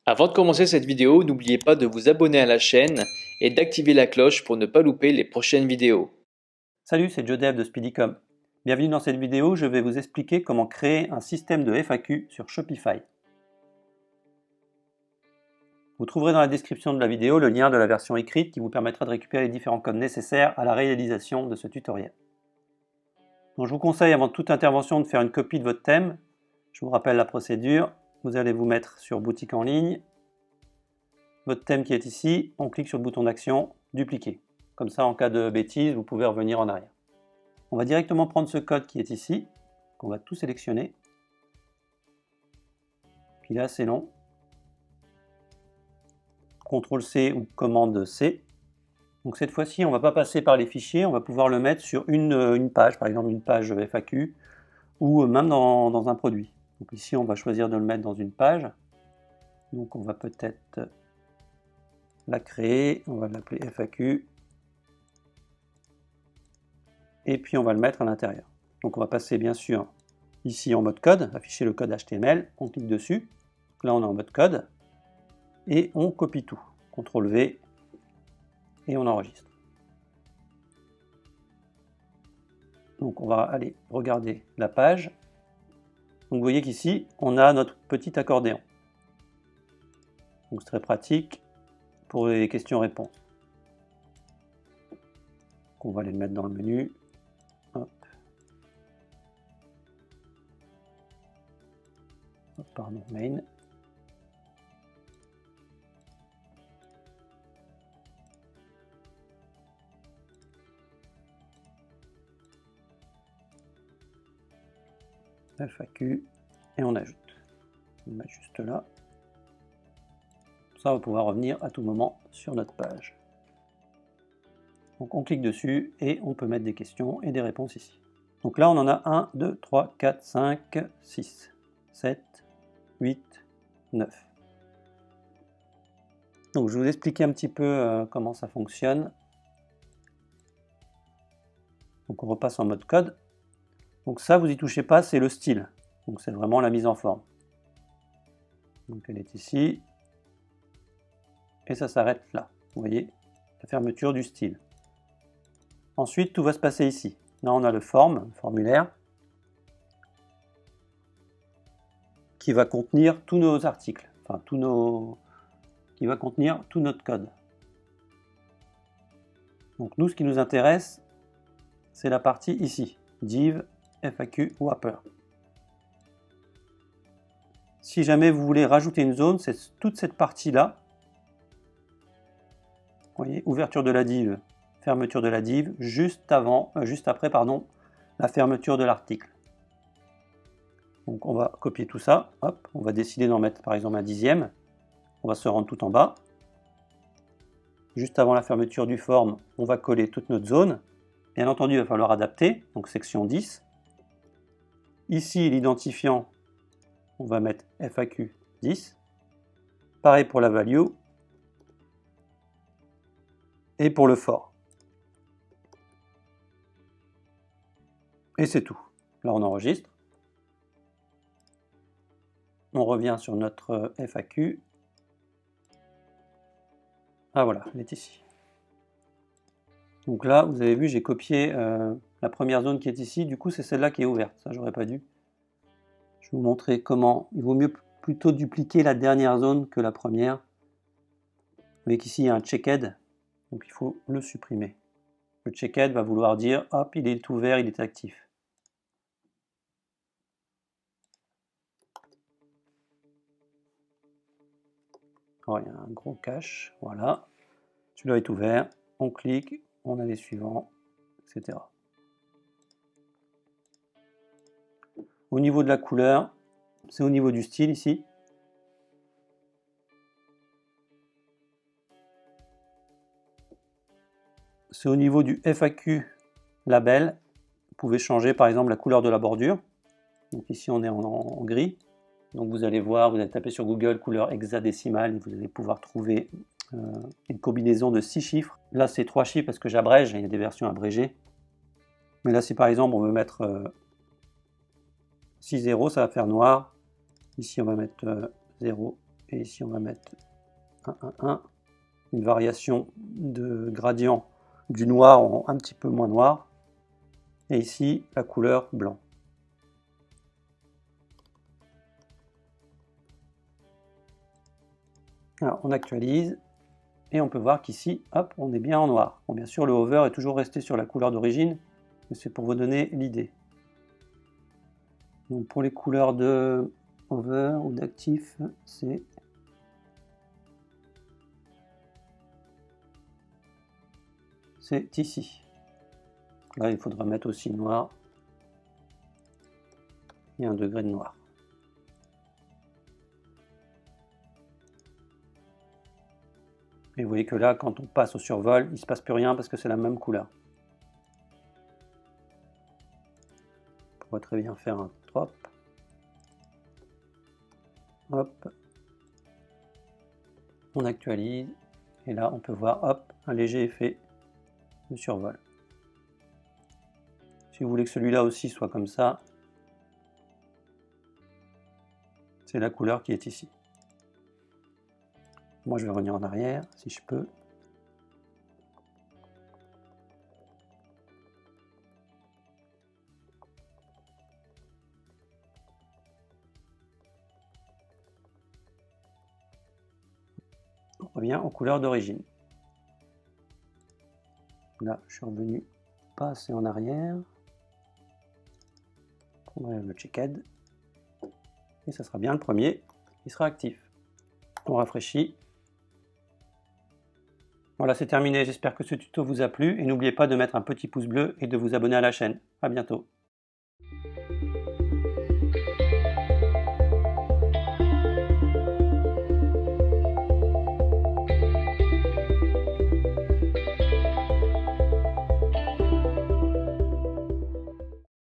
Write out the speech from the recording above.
Avant de commencer cette vidéo, n'oubliez pas de vous abonner à la chaîne et d'activer la cloche pour ne pas louper les prochaines vidéos. Salut, c'est Joe Dev de Speedycom. Bienvenue dans cette vidéo, je vais vous expliquer comment créer un système de FAQ sur Shopify. Vous trouverez dans la description de la vidéo le lien de la version écrite qui vous permettra de récupérer les différents codes nécessaires à la réalisation de ce tutoriel. Donc, je vous conseille avant toute intervention de faire une copie de votre thème. Je vous rappelle la procédure. Vous allez vous mettre sur boutique en ligne. Votre thème qui est ici, on clique sur le bouton d'action, dupliquer. Comme ça, en cas de bêtise, vous pouvez revenir en arrière. On va directement prendre ce code qui est ici, qu'on va tout sélectionner. Puis là, c'est long. CTRL-C ou commande C. Donc cette fois-ci, on ne va pas passer par les fichiers, on va pouvoir le mettre sur une page, par exemple une page FAQ, ou même dans un produit. Donc ici, on va choisir de le mettre dans une page. Donc on va peut-être la créer, on va l'appeler FAQ. Et puis on va le mettre à l'intérieur. Donc on va passer bien sûr ici en mode code, afficher le code HTML, on clique dessus. Là on est en mode code. Et on copie tout. CTRL V et on enregistre. Donc on va aller regarder la page. Donc vous voyez qu'ici on a notre petit accordéon. Donc c'est très pratique pour les questions-réponses. On va aller le mettre dans le menu. Hop. Hop, pardon, main. FAQ et on ajoute. On va mettre juste là. Ça, on va pouvoir revenir à tout moment sur notre page. Donc on clique dessus et on peut mettre des questions et des réponses ici. Donc là, on en a 1, 2, 3, 4, 5, 6, 7, 8, 9. Donc je vais vous expliquer un petit peu comment ça fonctionne. Donc on repasse en mode code. Donc ça, vous n'y touchez pas, c'est le style. Donc c'est vraiment la mise en forme. Donc elle est ici. Et ça s'arrête là. Vous voyez, la fermeture du style. Ensuite, tout va se passer ici. Là, on a le formulaire, qui va contenir tous nos articles. Enfin, qui va contenir tout notre code. Donc nous, ce qui nous intéresse, c'est la partie ici. Div, FAQ, Wrapper. Si jamais vous voulez rajouter une zone, c'est toute cette partie-là. Vous voyez, ouverture de la div, fermeture de la div, juste après, la fermeture de l'article. Donc on va copier tout ça, hop, on va décider d'en mettre par exemple un dixième. On va se rendre tout en bas. Juste avant la fermeture du form, on va coller toute notre zone. Bien entendu, il va falloir adapter, donc section 10. Ici, l'identifiant, on va mettre FAQ 10. Pareil pour la value. Et pour le for. Et c'est tout. Là, on enregistre. On revient sur notre FAQ. Ah voilà, elle est ici. Donc là, vous avez vu, j'ai copié la première zone qui est ici. Du coup, c'est celle-là qui est ouverte. Ça, j'aurais pas dû. Je vais vous montrer comment. Il vaut mieux plutôt dupliquer la dernière zone que la première. Vous voyez qu'ici, il y a un checked. Donc il faut le supprimer. Le checked va vouloir dire, hop, il est ouvert, il est actif. Alors, il y a un gros cache, voilà. Celui-là est ouvert, on clique, on a les suivants, etc. Au niveau de la couleur, c'est au niveau du style ici. C'est au niveau du FAQ label. Vous pouvez changer par exemple la couleur de la bordure. Donc ici on est en gris. Donc vous allez voir, vous allez taper sur Google couleur hexadécimale et vous allez pouvoir trouver une combinaison de 6 chiffres. Là c'est 3 chiffres parce que j'abrège, il y a des versions abrégées. Mais là si par exemple on veut mettre 6 0, ça va faire noir. Ici on va mettre 0 Et ici, on va mettre 1, 1, 1. Une variation de gradient du noir en un petit peu moins noir. Et ici, la couleur blanc. Alors, on actualise. Et on peut voir qu'ici, hop, on est bien en noir. Bon, bien sûr, le hover est toujours resté sur la couleur d'origine, mais c'est pour vous donner l'idée. Donc pour les couleurs de hover ou d'actif, c'est ici. Là, il faudra mettre aussi noir et 1 degré de noir. Et vous voyez que là, quand on passe au survol, il ne se passe plus rien parce que c'est la même couleur. On pourrait très bien faire un drop. Hop. On actualise. Et là, on peut voir, hop, un léger effet de survol. Si vous voulez que celui-là aussi soit comme ça, c'est la couleur qui est ici. Moi, je vais revenir en arrière, si je peux. On revient aux couleurs d'origine. Là, je suis revenu pas assez en arrière. On enlève le checked. Et ça sera bien le premier qui sera actif. On rafraîchit. Voilà, c'est terminé. J'espère que ce tuto vous a plu. Et n'oubliez pas de mettre un petit pouce bleu et de vous abonner à la chaîne. À bientôt.